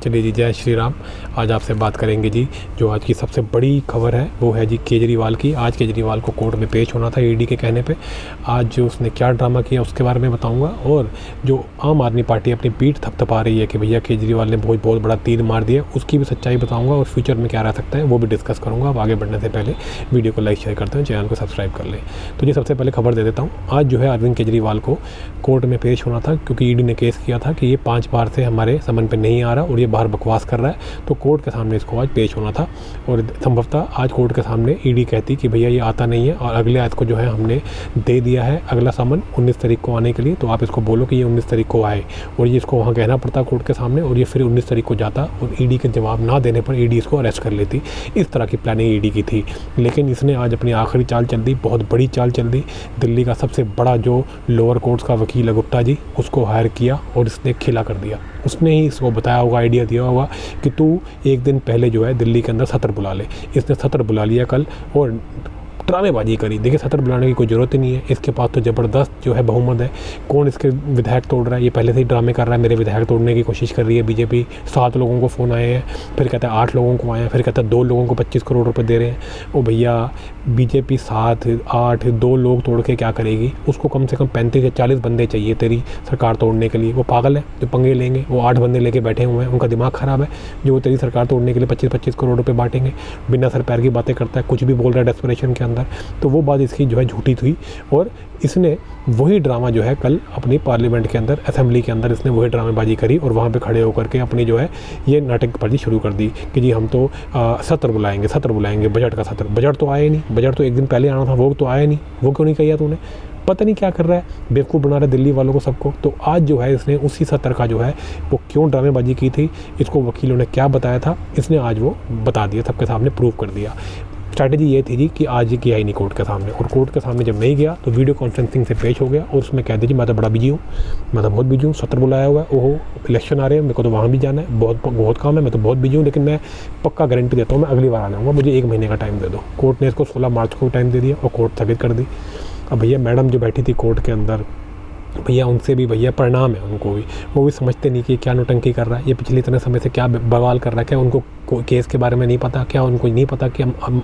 चलिए जी, जय श्री राम। आज आपसे बात करेंगे जी, जो आज की सबसे बड़ी खबर है वो है जी केजरीवाल की। आज केजरीवाल को कोर्ट में पेश होना था ईडी के कहने पे। आज जो उसने क्या ड्रामा किया उसके बारे में बताऊंगा, और जो आम आदमी पार्टी अपनी पीठ थपथपा रही है कि भैया केजरीवाल ने बहुत बड़ा तीर मार दिया, उसकी भी सच्चाई बताऊँगा, और फ्यूचर में क्या रह सकता है वो भी डिस्कस करूँगा। अब आगे बढ़ने से पहले वीडियो को लाइक शेयर करते हैं, चैनल को सब्सक्राइब कर लें। तो जी सबसे पहले खबर दे देता हूँ। आज जो है अरविंद केजरीवाल को कोर्ट में पेश होना था, क्योंकि ईडी ने केस किया था कि ये 5 बार से हमारे समन पे नहीं आ रहा और ये बाहर बकवास कर रहा है। तो कोर्ट के सामने इसको आज पेश होना था, और संभवतः आज कोर्ट के सामने ईडी कहती कि भैया ये आता नहीं है, और अगले आज को जो है हमने दे दिया है अगला समन 19 तारीख को आने के लिए, तो आप इसको बोलो कि ये 19 तारीख को आए। और ये इसको वहाँ कहना पड़ता कोर्ट के सामने, और ये फिर 19 तारीख को जाता, और ईडी के जवाब ना देने पर ईडी इसको अरेस्ट कर लेती। इस तरह की प्लानिंग ईडी की थी, लेकिन इसने आज अपनी आखिरी चाल चल दी, बहुत बड़ी चाल चल दी। दिल्ली का सबसे बड़ा जो लोअर कोर्ट्स का वकील है गुप्ता जी, उसको हायर किया और इसने खिला कर दिया। उसने ही इसको बताया होगा, आइडिया दिया होगा कि तू एक दिन पहले जो है दिल्ली के अंदर सत्र बुला ले। इसने सत्र बुला लिया कल और ड्रामेबाजी करी। देखिए सत्र बुलाने की कोई ज़रूरत ही नहीं है, इसके पास तो ज़बरदस्त जो है बहुमत है। कौन इसके विधायक तोड़ रहा है? ये पहले से ही ड्रामे कर रहा है, मेरे विधायक तोड़ने की कोशिश कर रही है बीजेपी। 7 लोगों को फ़ोन आए हैं, फिर कहता है 8 लोगों को आए हैं, फिर कहता है 2 लोगों को 25 करोड़ रुपए दे रहे हैं। ओ भैया, बीजेपी 7, 8, 2 लोग तोड़ के क्या करेगी? उसको कम से कम 35 या 40 बंदे चाहिए तेरी सरकार तोड़ने के लिए। वो पागल है जो पंगे लेंगे, वो 8 बंदे लेके बैठे हुए हैं, उनका दिमाग ख़राब है, जो तेरी सरकार तोड़ने के लिए 25-25 करोड़ रुपये बांटेंगे। बिना सर पैर की बातें करता है, कुछ भी बोल रहा है डेस्परेशन के अंदर। तो वो इसकी जो है झूठी थी, और इसने वही ड्रामा जो है कल अपनी पार्लियामेंट के अंदर, असेंबली के अंदर इसने वही ड्रामेबाजी करी, और वहाँ पे खड़े होकर के अपनी जो है ये नाटकबाजी शुरू कर दी कि जी हम तो सत्र बुलाएंगे, बजट का सत्र। बजट तो आया ही नहीं, बजट तो एक दिन पहले आना था, वो तो आया नहीं। वो क्यों नहीं किया तूने? पता नहीं क्या कर रहा है, बेवकूफ़ बना रहा है दिल्ली वालों को, सबको। तो आज जो है इसने उसी सत्र का जो है वो क्यों ड्रामेबाजी की थी, इसको वकीलों ने क्या बताया था, इसने आज वो बता दिया, सबके सामने प्रूव कर दिया। स्ट्रैटेजी ये थी जी कि आज ये किया ही नहीं कोर्ट के सामने, और कोर्ट के सामने जब नहीं गया तो वीडियो कॉन्फ्रेंसिंग से पेश हो गया, और उसमें कह दीजिए मैं तो बड़ा बिजी हूँ, मैं तो बहुत बिजी हूँ, सत्र बुलाया हुआ है, ओहो इलेक्शन आ रहे हैं, मेरे को तो वहाँ भी जाना है, बहुत काम है, मैं तो बहुत बिजी हूँ, लेकिन मैं पक्का गारंटी देता हूँ मैं अगली बार आ जाऊँगा, मुझे 1 महीने का टाइम दे दो। कोर्ट ने इसको 16 मार्च को टाइम दे दिया और कोर्ट स्थगित कर दी। अब भैया मैडम जो बैठी थी कोर्ट के अंदर, भैया उनसे भी भैया प्रणाम है उनको भी, वो भी समझते नहीं कि क्या नौटंकी कर रहा है ये, पिछले इतने समय से क्या बवाल कर रहा है, क्या उनको केस के बारे में नहीं पता, क्या उनको नहीं पता कि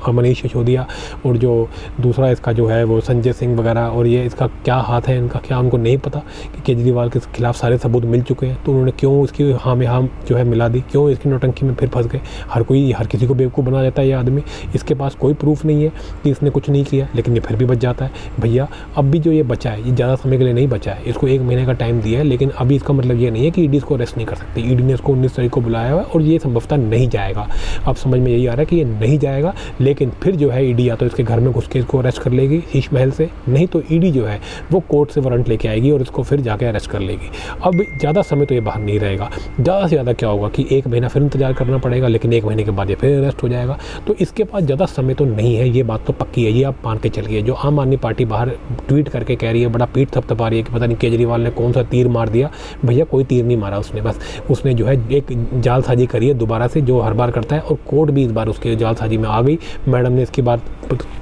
मनीष सिसोदिया और जो दूसरा इसका जो है वो संजय सिंह वगैरह, और ये इसका क्या हाथ है इनका, क्या उनको नहीं पता कि केजरीवाल के खिलाफ सारे सबूत मिल चुके हैं? तो उन्होंने क्यों इसकी हाँ में हाँ जो है मिला दी, क्यों इसकी नौटंकी में फिर फंस गए? हर किसी को बेवकूफ़ बना देता है ये आदमी। इसके पास कोई प्रूफ नहीं है कि इसने कुछ नहीं किया, लेकिन ये फिर भी बच जाता है। भैया अब भी जो ये बचा है, ये ज़्यादा समय के लिए नहीं बचा है, इसको 1 महीने का टाइम दिया है, लेकिन अभी इसका मतलब ये नहीं है कि ईडी इसको अरेस्ट नहीं कर सकती। ईडी ने इसको 19 तारीख को बुलाया हुआ है, और ये संभवतः नहीं जाएगा। अब समझ में यही आ रहा है कि ये नहीं जाएगा, लेकिन फिर जो है ईडी या तो इसके घर में घुस के इसको अरेस्ट कर लेगी शीश महल से, नहीं तो ईडी जो है वो कोर्ट से वारंट लेके आएगी और इसको फिर जाके अरेस्ट कर लेगी। अब ज़्यादा समय तो ये बाहर नहीं रहेगा। ज़्यादा से ज़्यादा क्या होगा कि 1 महीना फिर इंतजार करना पड़ेगा, लेकिन 1 महीने के बाद ये फिर अरेस्ट हो जाएगा। तो इसके पास ज़्यादा समय तो नहीं है, ये बात तो पक्की है, ये आप मान के चलिए। जो आम आदमी पार्टी बाहर ट्वीट करके कह रही है, बड़ा पीठ थपथपा रही है कि पता नहीं केजरीवाल ने कौन सा तीर मार दिया। भैया कोई तीर नहीं मारा उसने, बस उसने जो है एक जालसाजी करी है दोबारा से, जो हर बार करता है, और कोर्ट भी इस बार उसके जालसाजी में आ गई। मैडम ने इसकी बात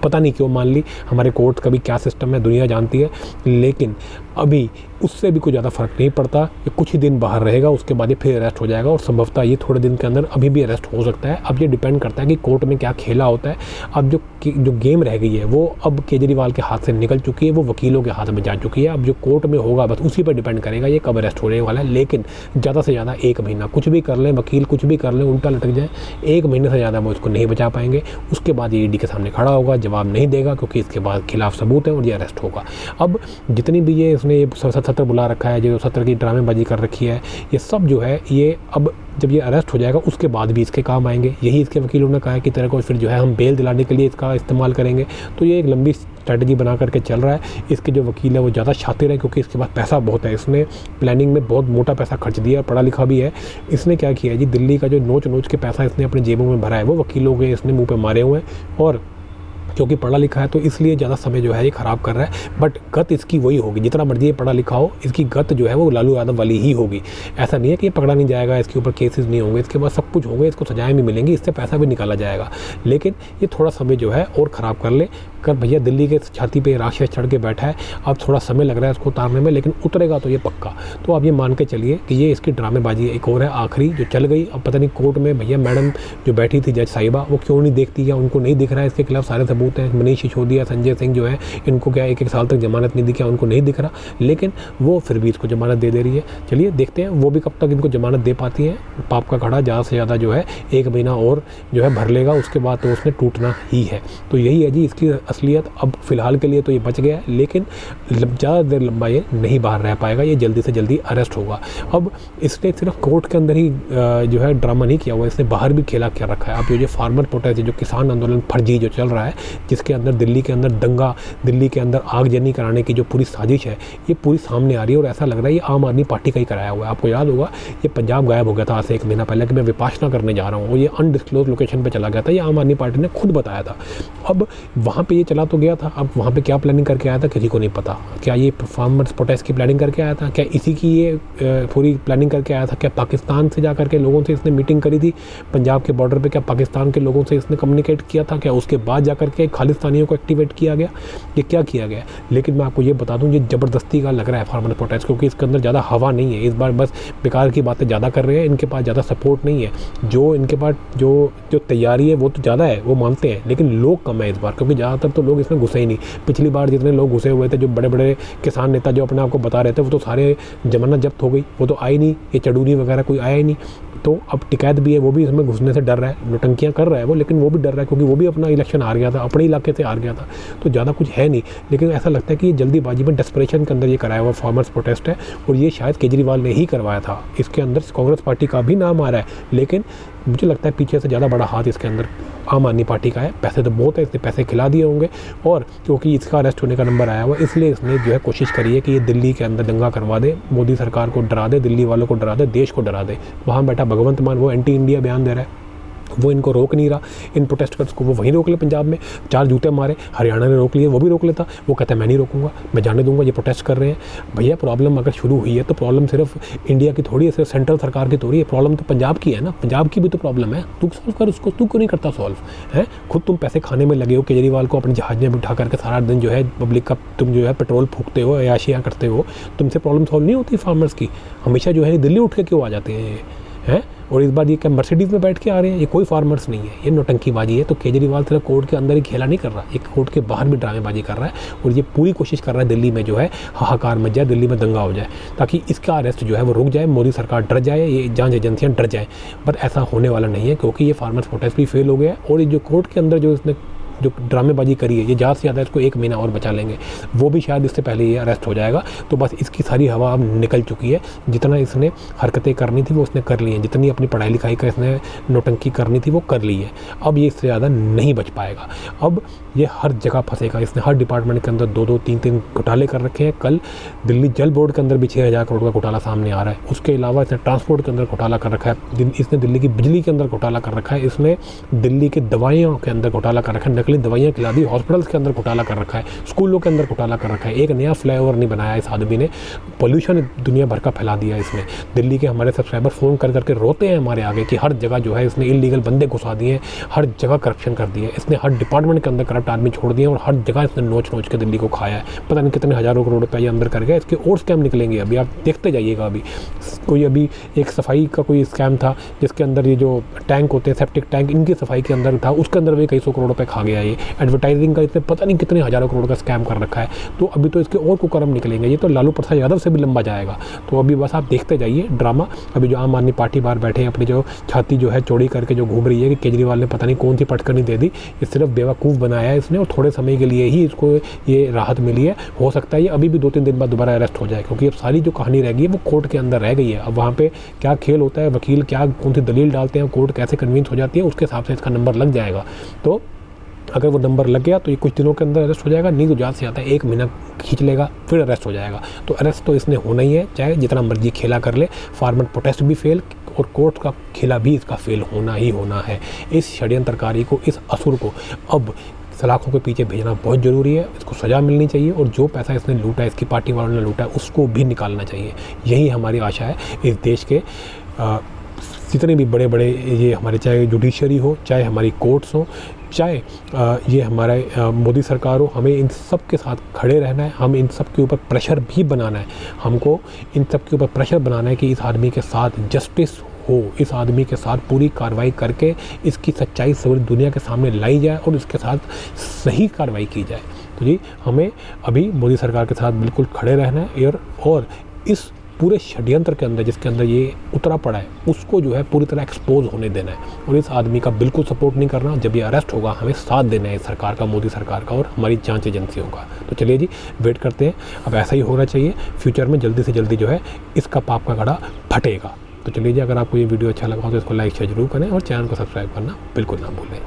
पता नहीं क्यों मान ली। हमारे कोर्ट का भी क्या सिस्टम है दुनिया जानती है, लेकिन अभी उससे भी कोई ज़्यादा फ़र्क नहीं पड़ता। ये कुछ ही दिन बाहर रहेगा, उसके बाद ये फिर अरेस्ट हो जाएगा, और संभवतः ये थोड़े दिन के अंदर अभी भी अरेस्ट हो सकता है। अब ये डिपेंड करता है कि कोर्ट में क्या खेला होता है। अब जो गेम रह गई है वो अब केजरीवाल के हाथ से निकल चुकी है, वो वकीलों के हाथ में जा चुकी है। अब जो कोर्ट में होगा बस उसी पर डिपेंड करेगा ये कब अरेस्ट होने वाला है। लेकिन ज़्यादा से ज़्यादा 1 महीना, कुछ भी कर लें वकील, कुछ भी कर लें, उल्टा लटक जाए, 1 महीने से ज़्यादा वो इसको नहीं बचा पाएंगे। उसके बाद ये ईडी के सामने खड़ा होगा, जवाब नहीं देगा, क्योंकि इसके बाद खिलाफ सबूत है और ये अरेस्ट होगा। अब जितनी भी ये इसने सत्र बुला रखा है, जो सत्र की ड्रामेबाजी कर रखी है, ये सब जो है ये अब जब ये अरेस्ट हो जाएगा उसके बाद भी इसके काम आएंगे। यही इसके वकीलों ने कहा है कि तेरे को फिर जो है हम बेल दिलाने के लिए इसका इस्तेमाल करेंगे। तो ये एक लंबी स्ट्रैटेजी बना करके चल रहा है। इसके जो वकील है वो ज़्यादा शातिर है, क्योंकि इसके पास पैसा बहुत है, इसने प्लानिंग में बहुत मोटा पैसा खर्च दिया, पढ़ा लिखा भी है। इसने क्या किया है जी, दिल्ली का जो नोच के पैसा इसने अपने जेबों में भरा है, वो वकीलों के इसने मुँह पर मारे हुए हैं, और क्योंकि पढ़ा लिखा है तो इसलिए ज़्यादा समय जो है ये ख़राब कर रहा है। बट गत इसकी वही होगी, जितना मर्जी ये पढ़ा लिखा हो, इसकी गत जो है वो लालू यादव वाली ही होगी। ऐसा नहीं है कि ये पकड़ा नहीं जाएगा, इसके ऊपर केसेस नहीं होंगे, इसके बाद सब कुछ होंगे, इसको सजाएं भी मिलेंगी, इससे पैसा भी निकाला जाएगा। लेकिन ये थोड़ा समय जो है और ख़राब कर ले, कर भैया दिल्ली के छाती पे राक्षस चढ़ के बैठा है, अब थोड़ा समय लग रहा है उसको उतारने में, लेकिन उतरेगा तो ये पक्का। तो आप ये मान के चलिए कि ये इसकी ड्रामेबाजी है। एक और है आखिरी जो चल गई, अब पता नहीं कोर्ट में भैया मैडम जो बैठी थी जज साहिबा वो क्यों नहीं देखती, या उनको नहीं दिख रहा है इसके खिलाफ सारे सबूत हैं। मनीष सिसोदिया, संजय सिंह जो है इनको क्या 1-1 साल तक जमानत नहीं दी, क्या उनको नहीं दिख रहा, लेकिन वो फिर भी इसको जमानत दे रही है। चलिए देखते हैं वो भी कब तक इनको जमानत दे पाती है। पाप का घड़ा ज़्यादा से ज़्यादा जो है 1 महीना और जो है भर लेगा, उसके बाद तो उसने टूटना ही है। तो यही है जी इसकी असलियत। अब फिलहाल के लिए तो ये बच गया है, लेकिन ज़्यादा देर लंबा ये नहीं बाहर रह पाएगा, ये जल्दी से जल्दी अरेस्ट होगा। अब इसने सिर्फ कोर्ट के अंदर ही जो है ड्रामा नहीं किया हुआ, इसने बाहर भी खेला क्या रखा है। अब जो फार्मर प्रोटेस्ट है, जो किसान आंदोलन फर्जी जो चल रहा है, जिसके अंदर दिल्ली के अंदर दंगा, दिल्ली के अंदर आगजनी कराने की जो पूरी साजिश है, ये पूरी सामने आ रही है। और ऐसा लग रहा है ये आम आदमी पार्टी का ही कराया हुआ है। आपको याद होगा ये पंजाब गायब हो गया था आज से 1 महीना पहले कि मैं विपासना करने जा रहा हूँ, ये अनडिस्क्लोज लोकेशन पर चला गया था, ये आम आदमी पार्टी ने खुद बताया था। अब वहाँ पर ये चला तो गया था, अब वहाँ पर क्या प्लानिंग करके आया था किसी को नहीं पता। क्या ये फार्मर्स प्रोटेस्ट की प्लानिंग करके आया था, क्या इसी की ये पूरी प्लानिंग करके आया था, क्या पाकिस्तान से जा करके लोगों से इसने मीटिंग करी थी पंजाब के बॉर्डर पे, क्या पाकिस्तान के लोगों से इसने कम्युनिकेट किया था, क्या उसके बाद जा करके खालिस्तानियों को एक्टिवेट किया गया, ये क्या किया गया। लेकिन मैं आपको ये बता दूं ये ज़बरदस्ती का लग रहा है फार्मर प्रोटेस्ट, क्योंकि इसके अंदर ज़्यादा हवा नहीं है। इस बार बस बेकार की बातें ज़्यादा कर रहे हैं, इनके पास ज़्यादा सपोर्ट नहीं है। जो इनके पास जो तैयारी है वो तो ज़्यादा है, वो मानते हैं, लेकिन लोग कम है इस बार, क्योंकि ज़्यादातर तो लोग इसमें घुसे ही नहीं। पिछली बार जितने लोग घुसे हुए थे, जो बड़े बड़े किसान नेता जो अपने आप को बता रहे थे, वो तो सारे जमानत जब्त हो गई, वो तो आई नहीं, ये चड़ूरी वगैरह कोई आया ही नहीं। तो अब टिकैत भी है, वो भी इसमें घुसने से डर रहा है, नौटंकियाँ कर रहा है वो, लेकिन वो भी डर रहा है क्योंकि वो भी अपना इलेक्शन हार गया था, अपने इलाके से हार गया था। तो ज़्यादा कुछ है नहीं, लेकिन ऐसा लगता है कि ये जल्दीबाजी में डेस्परेशन के अंदर ये कराया हुआ फार्मर्स प्रोटेस्ट है, और ये शायद केजरीवाल ने ही करवाया था। इसके अंदर कांग्रेस पार्टी का भी नाम आ रहा है, लेकिन मुझे लगता है पीछे से ज़्यादा बड़ा हाथ इसके अंदर आम आदमी पार्टी का है। पैसे तो बहुत है, इसने पैसे खिला दिए होंगे, और क्योंकि इसका अरेस्ट होने का नंबर आया हुआ, इसलिए इसने जो है कोशिश करी है कि ये दिल्ली के अंदर दंगा करवा दे, मोदी सरकार को डरा दे, दिल्ली वालों को डरा दे, देश को डरा दे। वहाँ बैठा भगवंत मान वो एंटी इंडिया बयान दे रहा है, वो इनको रोक नहीं रहा, इन प्रोटेस्टर्स को। वो वहीं रोक ले पंजाब में, 4 जूते मारे, हरियाणा ने रोक लिए, वो भी रोक लेता। वो कहता है मैं नहीं रोकूंगा, मैं जाने दूंगा, ये प्रोटेस्ट कर रहे हैं। भैया प्रॉब्लम अगर शुरू हुई है तो प्रॉब्लम सिर्फ इंडिया की थोड़ी है, सिर्फ सेंट्रल सरकार की थोड़ी है, प्रॉब्लम तो पंजाब की है ना, पंजाब की भी तो प्रॉब्लम है। तू सॉल्व कर उसको, तू क्यों नहीं करता सॉल्व है। खुद तुम पैसे खाने में लगे हो, केजरीवाल को अपने जहाज में बिठा करके सारा दिन जो है पब्लिक का तुम जो है पेट्रोल फूकते हो, अयाशियाँ करते हो, तुमसे प्रॉब्लम सॉल्व नहीं होती फार्मर्स की। हमेशा जो है दिल्ली उठ के क्यों आ जाते हैं। और इस बार ये क्या मर्सिडीज़ में बैठ के आ रहे हैं, ये कोई फार्मर्स नहीं है, ये नौटंकीबाजी है। तो केजरीवाल सिर्फ कोर्ट के अंदर ही खेला नहीं कर रहा, ये कोर्ट के बाहर भी ड्रामेबाजी कर रहा है, और ये पूरी कोशिश कर रहा है दिल्ली में जो है हाहाकार मच जाए, दिल्ली में दंगा हो जाए, ताकि इसका अरेस्ट जो है वो रुक जाए, मोदी सरकार डर जाए, ये जांच एजेंसियाँ डर जाएँ। बट ऐसा होने वाला नहीं है, क्योंकि ये फार्मर्स प्रोटेस्ट भी फेल हो गया, और ये जो कोर्ट के अंदर जो इसने जो ड्रामेबाजी करी है, ये ज़्यादा से ज़्यादा इसको 1 महीना और बचा लेंगे, वो भी शायद इससे पहले ये अरेस्ट हो जाएगा। तो बस इसकी सारी हवा अब निकल चुकी है, जितना इसने हरकतें करनी थी वो उसने कर ली हैं, जितनी अपनी पढ़ाई लिखाई का इसने नौटंकी करनी थी वो कर ली है। अब ये इससे ज़्यादा नहीं बच पाएगा, अब ये हर जगह फंसेगा। इसने हर डिपार्टमेंट के अंदर 2-2, 3-3 घोटाले कर रखे हैं। कल दिल्ली जल बोर्ड के अंदर भी 6,000 करोड़ का घोटाला सामने आ रहा है। उसके अलावा इसने ट्रांसपोर्ट के अंदर घोटाला कर रखा है, इसने दिल्ली की बिजली के अंदर घोटाला कर रखा है, इसने दिल्ली की दवाइयों के अंदर घोटाला कर रखा है, नकली दवाइयाँ खिला दी, हॉस्पिटल्स के अंदर घोटाला कर रखा है, स्कूलों के अंदर घोटाला कर रखा है। एक नया फ्लाईओवर नहीं बनाया इस आदमी ने, पोल्यूशन दुनिया भर का फैला दिया इसने। दिल्ली के हमारे सब्सक्राइबर फ़ोन कर करके रोते हैं हमारे आगे कि हर जगह जो है इसने इलीगल बंदे घुसा दिए, हर जगह करप्शन कर दिए, इसने हर डिपार्टमेंट के अंदर करप्ट आदमी छोड़ दिए, और हर जगह इसने नोच के दिल्ली को खाया है। पता नहीं कितने हज़ारों करोड़ रुपये अंदर कर गया। इसके और स्कैम निकलेंगे अभी, आप देखते जाइएगा। अभी एक सफाई का कोई स्कैम था, जिसके अंदर ये जो टैंक होते हैं, सेप्टिक टैंक, इनकी सफाई के अंदर था, उसके अंदर भी कई 100 करोड़ रुपये खा गया। ये एडवर्टाइजिंग का इसने पता नहीं कितने हज़ारों करोड़ का स्कैम कर रखा है। तो अभी तो इसके और कुकर्म निकलेंगे, ये तो लालू प्रसाद यादव से भी लंबा जाएगा। तो अभी बस आप देखते जाइए ड्रामा। अभी जो आम आदमी पार्टी बाहर बैठे अपनी जो छाती जो है चौड़ी करके जो घूम रही है कि केजरीवाल ने पता नहीं कौन सी पटकनी दे दी, ये सिर्फ बेवकूफ़ बनाया है इसने, और थोड़े समय के लिए ही इसको ये राहत मिली है। हो सकता है ये अभी भी 2-3 दिन बाद दोबारा अरेस्ट हो जाए, क्योंकि अब सारी जो कहानी रह गई है वो कोर्ट के अंदर रह गई है। अब वहाँ पे क्या खेल होता है, वकील क्या कौन सी दलील डालते हैं, कोर्ट कैसे कन्विंस हो जाती है, उसके हिसाब से इसका नंबर लग जाएगा। तो अगर वो नंबर लग गया तो ये कुछ दिनों के अंदर अरेस्ट हो जाएगा, नहीं तो ज़्यादा से ज़्यादा 1 महीना खींच लेगा, फिर अरेस्ट हो जाएगा। तो अरेस्ट तो इसने होना ही है, चाहे जितना मर्जी खेला कर ले। फार्मर प्रोटेस्ट भी फेल, और कोर्ट का खेला भी इसका फेल होना ही होना है। इस षड्यंत्रकारी को, इस असुर को अब सलाखों के पीछे भेजना बहुत ज़रूरी है। इसको सज़ा मिलनी चाहिए, और जो पैसा इसने लूटा है, इसकी पार्टी वालों ने लूटा है, उसको भी निकालना चाहिए। यही हमारी आशा है इस देश के जितने भी बड़े बड़े ये हमारे, चाहे जुडिशरी हो, चाहे हमारी कोर्ट्स हो, चाहे ये हमारा मोदी सरकार हो, हमें इन सब के साथ खड़े रहना है। हम इन सब के ऊपर प्रेशर भी बनाना है, हमको इन सब के ऊपर प्रेशर बनाना है कि इस आदमी के साथ जस्टिस हो, इस आदमी के साथ पूरी कार्रवाई करके इसकी सच्चाई सभी दुनिया के सामने लाई जाए और इसके साथ सही कार्रवाई की जाए। तो जी हमें अभी मोदी सरकार के साथ बिल्कुल खड़े रहना है और इस पूरे षड्यंत्र के अंदर जिसके अंदर ये उतरा पड़ा है उसको जो है पूरी तरह एक्सपोज होने देना है और इस आदमी का बिल्कुल सपोर्ट नहीं करना। जब ये अरेस्ट होगा हमें साथ देना है इस सरकार का, मोदी सरकार का और हमारी जांच एजेंसियों का। तो चलिए जी वेट करते हैं, अब ऐसा ही होना चाहिए। फ्यूचर में जल्दी से जल्दी जो है इसका पाप का घड़ा फटेगा। तो चलिए जी, अगर आपको ये वीडियो अच्छा लगा हो तो इसको लाइक शेयर जरूर करें और चैनल को सब्सक्राइब करना बिल्कुल ना भूलें।